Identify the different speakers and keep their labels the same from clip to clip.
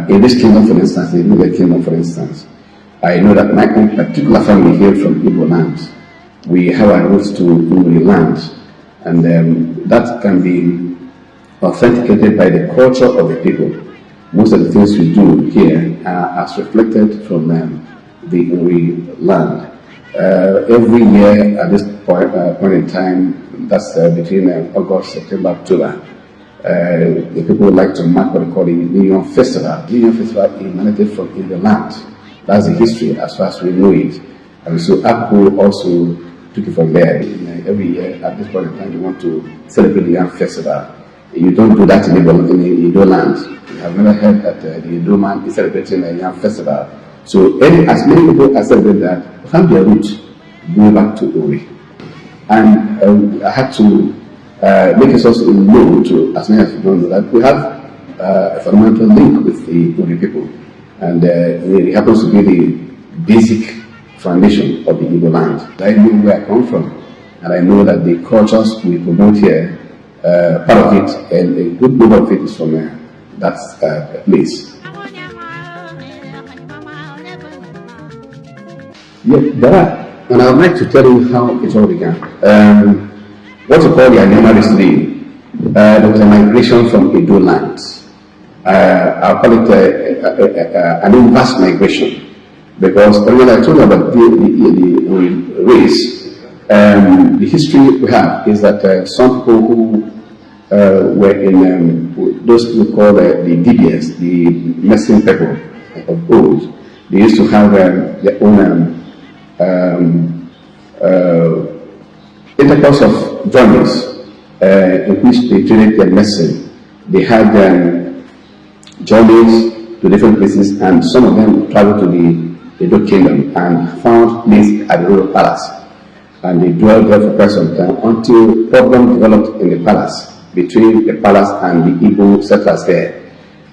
Speaker 1: In this kingdom, for instance, the Idumuije kingdom, for instance, I know that my own particular family here from Igbo lands, we have our roots to Idumuije land, and that can be authenticated by the culture of the people. Most of the things we do here are as reflected from the Idumuije land. Every year at this point in time, that's between August, September, October, the people like to mark what they call the New Year Festival. The New Year Festival emanated from in the land. That's the history as far as we know it. And so Apple also took it from there. Every year at this point in time, you want to celebrate the New Year Festival. You don't do that in Igbo land. You have never heard that the Igbo man is celebrating a New Year Festival. So as many people are celebrating that, have their roots go back to Ori. And I had to make it also known to as many as you don't know that we have a fundamental link with the Ori people. And it happens to be the basic foundation of the Igbo land. I know where I come from, and I know that the cultures we promote here, part of it, and a good number of it is from that place. Yeah, there are, and I would like to tell you how it all began. What you call the Anyama history, there was a migration from Edo lands. I'll call it an inverse migration, because when I told you about the race, the history we have is that some people who were in those people called the DBS, the medicine people of old, they used to have their own intercourse of journeys in which they traded their medicine. They had journeys to different places, and some of them traveled to the Edo kingdom and found place at the royal palace. And they dwelled there for quite some time until problem developed in the palace, between the palace and the Igbo settlers there.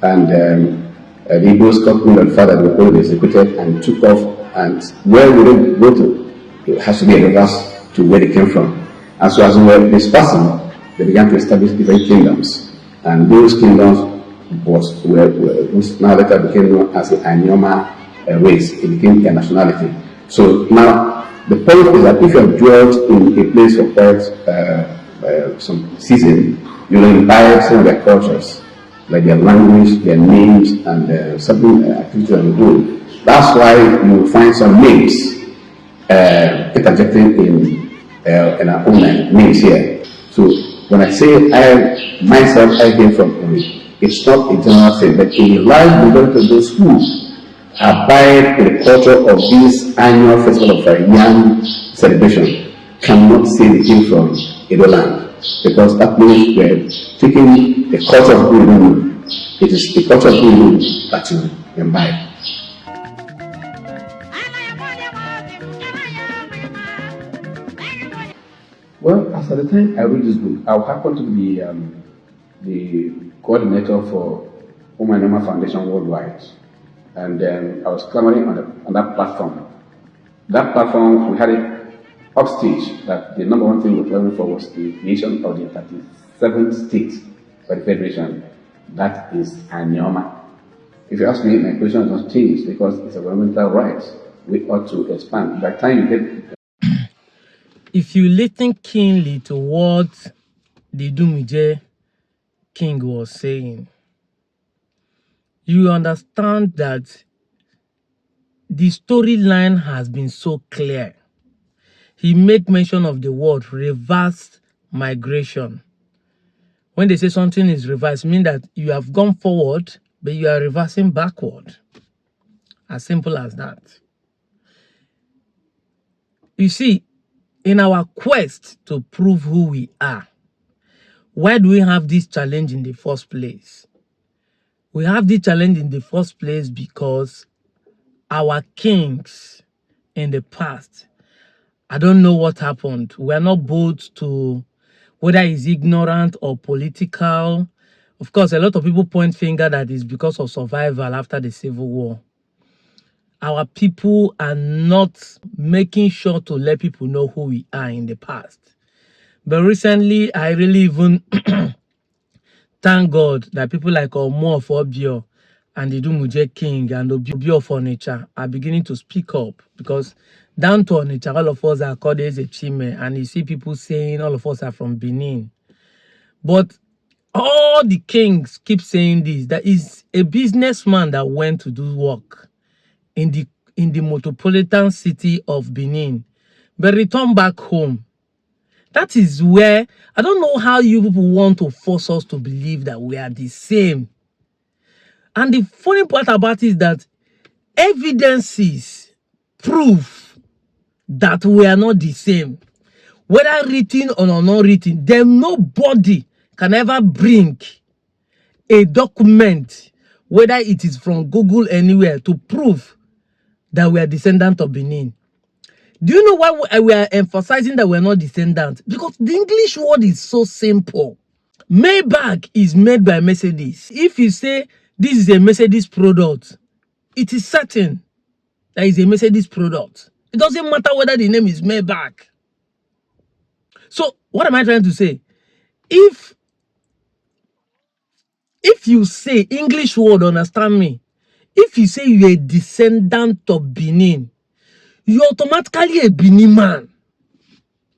Speaker 1: And the Igbos got wind of the fact that they were going to be executed and took off. And where we don't go to, it has to be a reverse to where they came from. And so as we were dispersing, they began to establish different kingdoms. And those kingdoms which now later became known as the Anyama race. It became a nationality. So now, the point is that if you have dwelt in a place for quite some season, you will imbibe some of their cultures, like their language, their names, and certain activities that we do. That's why you find some names interjecting in our own names here. So when I say I came from Ori, it's not a general thing, but a large majority of those who abide in the culture of this annual festival of yam celebration cannot say they came from Edo land, because that means we're taking the culture of Uru. It is the culture of Uru that you imbibe. Well, as at the time I read this book, I happened to be the coordinator for Umanema Foundation Worldwide, and I was clamoring on that platform. That platform, we had it upstage that the number one thing we were clamoring for was the creation of the 37th state by the Federation. That is Anyama. If you ask me, my question has not changed because it's a fundamental right. We ought to expand. By the time you get
Speaker 2: if you listen keenly to what the Idumuije king was saying, you understand that the storyline has been so clear. He made mention of the word reverse migration. When they say something is reversed, it means that you have gone forward, but you are reversing backward. As simple as that. You see, in our quest to prove who we are, why do we have this challenge in the first place? We have this challenge in the first place because our kings in the past, I don't know what happened. We are not bold to, whether it's ignorant or political. Of course, a lot of people point finger that it's because of survival after the Civil War. Our people are not making sure to let people know who we are in the past. But recently, I really even thank God that people like Omo of Obio and the Idumuije king and Obi of Onitsha are beginning to speak up, because down to Onitsha, all of us are called as a Chime, and you see people saying all of us are from Benin. But all the kings keep saying this. There is a businessman that went to do work in the metropolitan city of Benin, but returned back home. That is where, I don't know how you people want to force us to believe that we are the same. And the funny part about it is that evidences prove that we are not the same. Whether written or not written, then nobody can ever bring a document, whether it is from Google anywhere, to prove that we are descendants of Benin. Do you know why we are emphasizing that we are not descendants? Because the English word is so simple. Maybach is made by Mercedes. If you say this is a Mercedes product, it is certain that it's a Mercedes product. It doesn't matter whether the name is Maybach. So what am I trying to say? If you say English word, understand me. If you say you're a descendant of Benin, you're automatically a Benin man.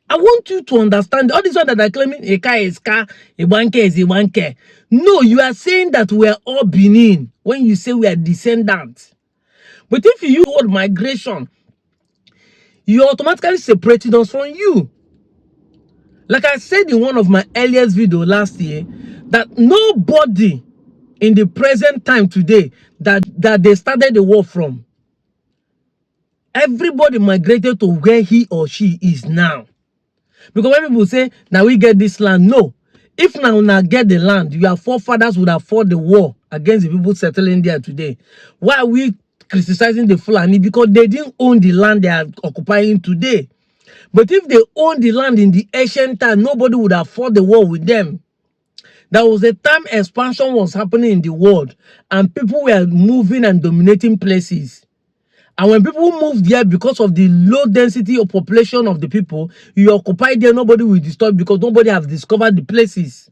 Speaker 2: I want you to understand all this one that are claiming Eka is Ka, Ibanke is Ibanke. No, you are saying that we are all Benin when you say we are descendants. But if you use the word migration, you're automatically separating us from you. Like I said in one of my earliest videos last year, that nobody in the present time today that they started the war from, everybody migrated to where he or she is now. Because when people say, now we get this land, no. If now get the land, your forefathers would have fought the war against the people settling there today. Why are we criticizing the Fulani? Because they didn't own the land they are occupying today. But if they owned the land in the ancient time, nobody would have fought the war with them. There was a time expansion was happening in the world, and people were moving and dominating places. And when people move there, because of the low density of population of the people, you occupy there, nobody will disturb, because nobody has discovered the places.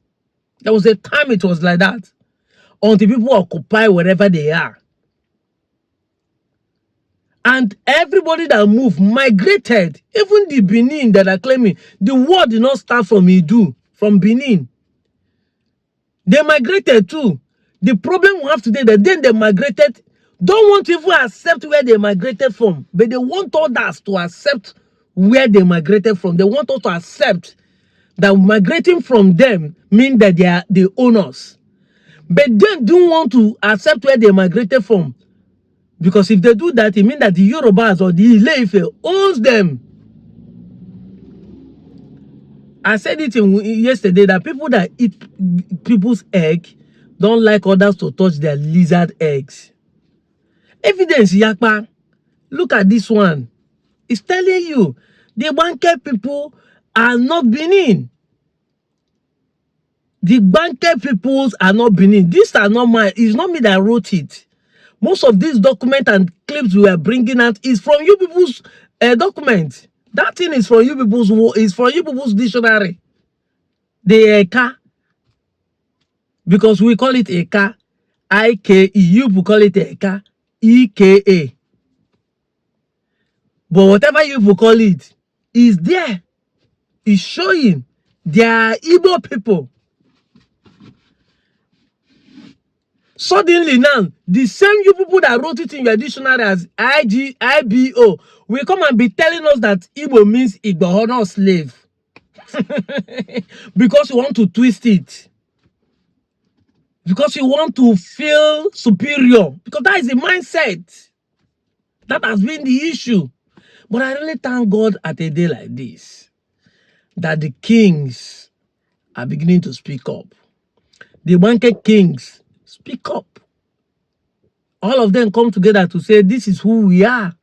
Speaker 2: There was a time it was like that, until people occupy wherever they are. And everybody that moved migrated. Even the Benin that are claiming, the war did not start from Idu, from Benin. They migrated too. The problem we have today, that then they migrated, don't want to even accept where they migrated from, but they want others to accept where they migrated from. They want us to accept that migrating from them means that they are the owners. But they don't want to accept where they migrated from. Because if they do that, it means that the Yorubas or the Ile-Ife owns them. I said it yesterday that people that eat people's egg don't like others to touch their lizard eggs. Evidence, Yakpa. Look at this one. It's telling you the Banker people are not Benin. The Banker peoples are not Benin. These are not mine. It's not me that wrote it. Most of these documents and clips we are bringing out is from you people's document. That thing is from you people's dictionary. The Eka, because we call it Eka, I-K-E. You people call it Eka, E-K-A. But whatever you people call it is there. It's showing they are Igbo people. Suddenly now, the same you people that wrote it in your dictionary as I-G-I-B-O will come and be telling us that Igbo means Igbo honor slave. Because you want to twist it. Because you want to feel superior. Because that is the mindset. That has been the issue. But I really thank God at a day like this, that the kings are beginning to speak up. The Banker kings speak up. All of them come together to say, this is who we are.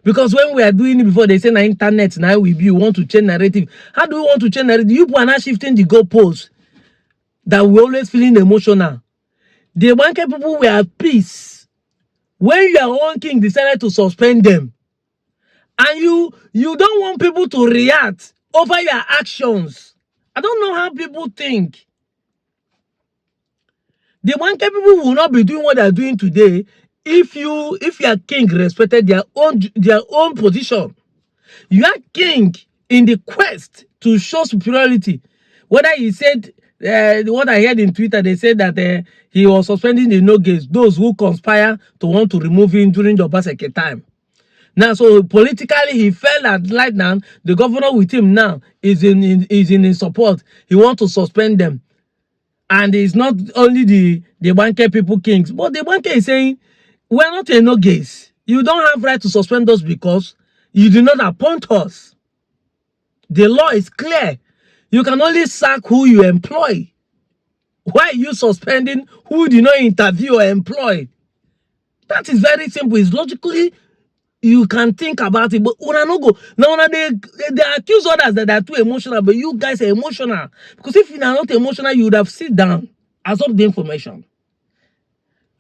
Speaker 2: Because when we are doing it before, they say, na internet, now we want to change narrative. How do we want to change narrative? You people are not shifting the goalposts that we're always feeling emotional. The Banker people were at peace when your own king decided to suspend them. And you don't want people to react over your actions. I don't know how people think. The Wanke people will not be doing what they are doing today if your king respected their own position. You are king in the quest to show superiority. Whether he said, what I heard in Twitter, they said that he was suspending the no-gays, those who conspire to want to remove him during the Obaseki time. Now, so politically, he felt that right now, the governor with him now is in his support. He wants to suspend them. And it's not only the Wanke people kings, but the Wanke is saying, we're not a no-gays. You don't have right to suspend us because you did not appoint us. The law is clear. You can only sack who you employ. Why are you suspending who did not interview or employ? That is very simple. It's logically, you can think about it, but when I no go, now they accuse others that they are too emotional, but you guys are emotional. Because if you are not emotional, you would have sit down, absorb the information.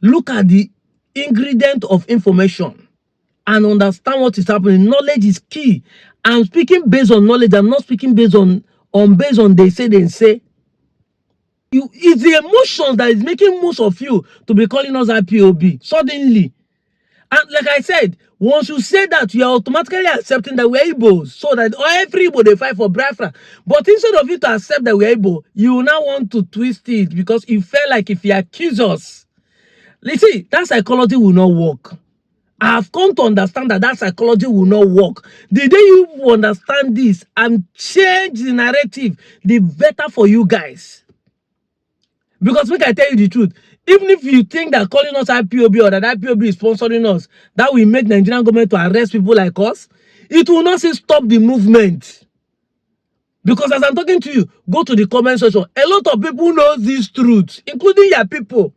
Speaker 2: Look at the ingredient of information and understand what is happening. Knowledge is key. I'm speaking based on knowledge. I'm not speaking based on they say. It's the emotions that is making most of you to be calling us IPOB suddenly. And like I said, once you say that, you are automatically accepting that we're Igbos, so that every Igbo they fight for Biafra. But instead of you to accept that we're Igbo, you now want to twist it because you feel like if you accuse us, you see, that psychology will not work. I have come to understand that psychology will not work. The day you understand this and change the narrative, the better for you guys. Because we can tell you the truth. Even if you think that calling us IPOB or that IPOB is sponsoring us, that will make Nigerian government to arrest people like us, it will not say stop the movement. Because as I'm talking to you, go to the comment section. A lot of people know these truths, including your people.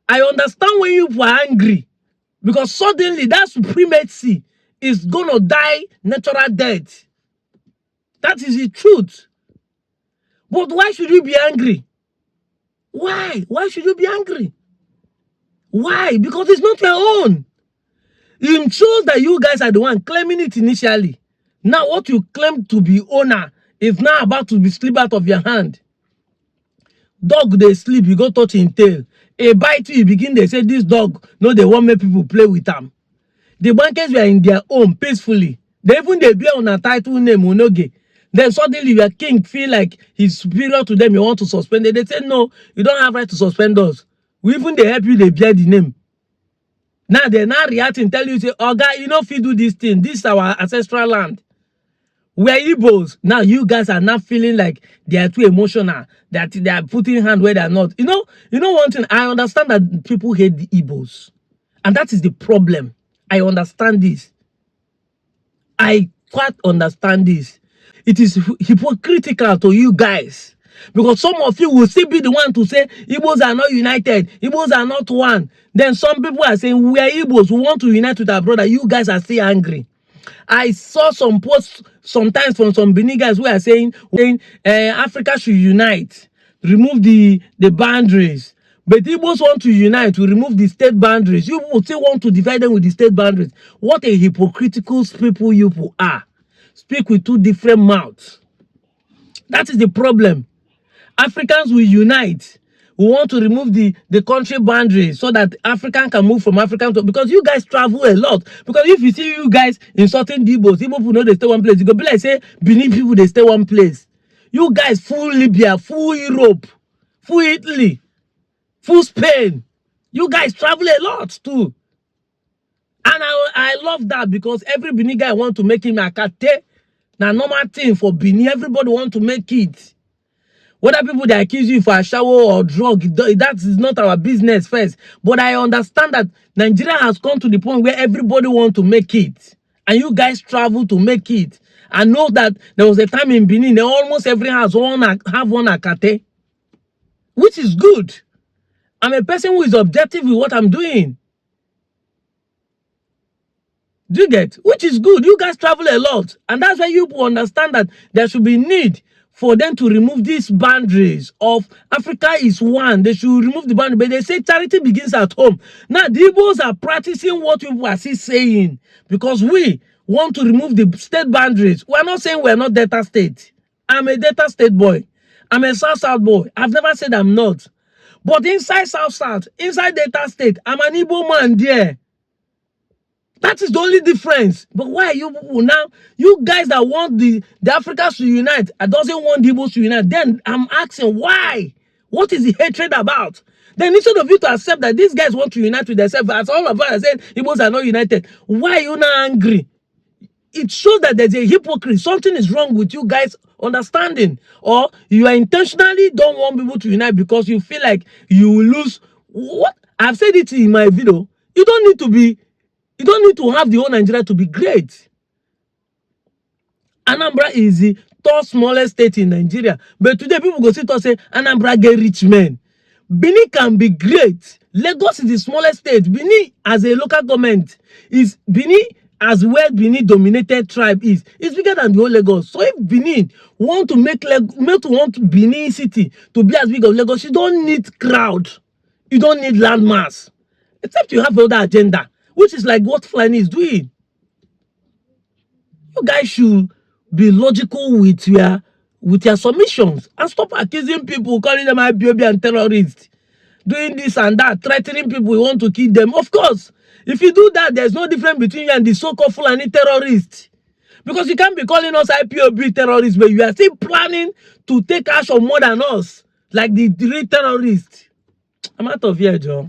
Speaker 2: I understand when you were angry. Because suddenly that supremacy is going to die natural death. That is the truth. But why should you be angry? Why? Why should you be angry? Why? Because it's not your own. It shows that you guys are the one claiming it initially. Now what you claim to be owner is now about to be slipped out of your hand. Dog, they sleep, you go touch in tail. A bite you begin, they say this dog, no, they want make people play with them. The bankers were in their home peacefully. They even they bear on a title name, Onoge. Then suddenly your king feel like he's superior to them, you want to suspend it. They say, no, you don't have right to suspend us. We even they help you, they bear the name. Now they're not reacting, tell you, say, oh guy, you know if you do this thing, this is our ancestral land. We're Igbos. Now you guys are not feeling like they are too emotional, that they are putting hand where they're not. You know one thing, I understand that people hate the Igbos. And that is the problem. I understand this. I quite understand this. It is hypocritical to you guys. Because some of you will still be the one to say, Igbos are not united. Igbos are not one. Then some people are saying, we are Igbos. We want to unite with our brother. You guys are still angry. I saw some posts sometimes from some Benin guys who are saying Africa should unite, remove the boundaries. But Igbos want to unite, to remove the state boundaries. You will still want to divide them with the state boundaries. What a hypocritical people you are. Speak with two different mouths. That is the problem. Africans will unite. We want to remove the country boundaries so that African can move from African to, because you guys travel a lot. Because if you see you guys insulting the Igbos, Igbo people know they stay one place. You go be like say Benin people they stay one place. You guys full Libya, full Europe, full Italy, full Spain. You guys travel a lot too. And I love that because every Benin guy want to make him a kate. Now normal thing for Benin, everybody want to make it. Whether people they accuse you for a shower or drug, that is not our business first. But I understand that Nigeria has come to the point where everybody wants to make it. And you guys travel to make it. I know that there was a time in Benin, almost every house have one akate. Which is good. I'm a person who is objective with what I'm doing. Do you get? Which is good. You guys travel a lot. And that's why you understand that there should be need for them to remove these boundaries of Africa is one. They should remove the boundary. But they say charity begins at home. Now, the Igbos are practicing what people are still saying because we want to remove the state boundaries. We're not saying we're not Delta State. I'm a Delta State boy. I'm a South boy. I've never said I'm not. But inside South, inside Delta State, I'm an Igbo man there. That is the only difference. But why are you people now? You guys that want the Africans to unite and doesn't want the Igbos to unite, then I'm asking why? What is the hatred about? Then instead of you to accept that these guys want to unite with themselves, as all of us are saying Igbos are not united, why are you now angry? It shows that there's a hypocrite. Something is wrong with you guys understanding. Or you are intentionally don't want people to unite because you feel like you will lose. What? I've said it in my video. You don't need to have the whole Nigeria to be great. Anambra is the third smallest state in Nigeria. But today people go sit and say Anambra get rich men. Benin can be great. Lagos is the smallest state. Benin as a local government is Benin as where Benin dominated tribe is. It's bigger than the whole Lagos. So if Benin want to make Benin city to be as big as Lagos, you don't need crowd. You don't need landmass. Except you have other agenda, which is like what Fulani is doing. You guys should be logical with your submissions and stop accusing people, calling them IPOB and terrorists, doing this and that, threatening people, we want to kill them. Of course, if you do that, there's no difference between you and the so-called Fulani terrorists. Because you can't be calling us IPOB terrorists, but you are still planning to take action more than us, like the real terrorists. I'm out of here, Joe.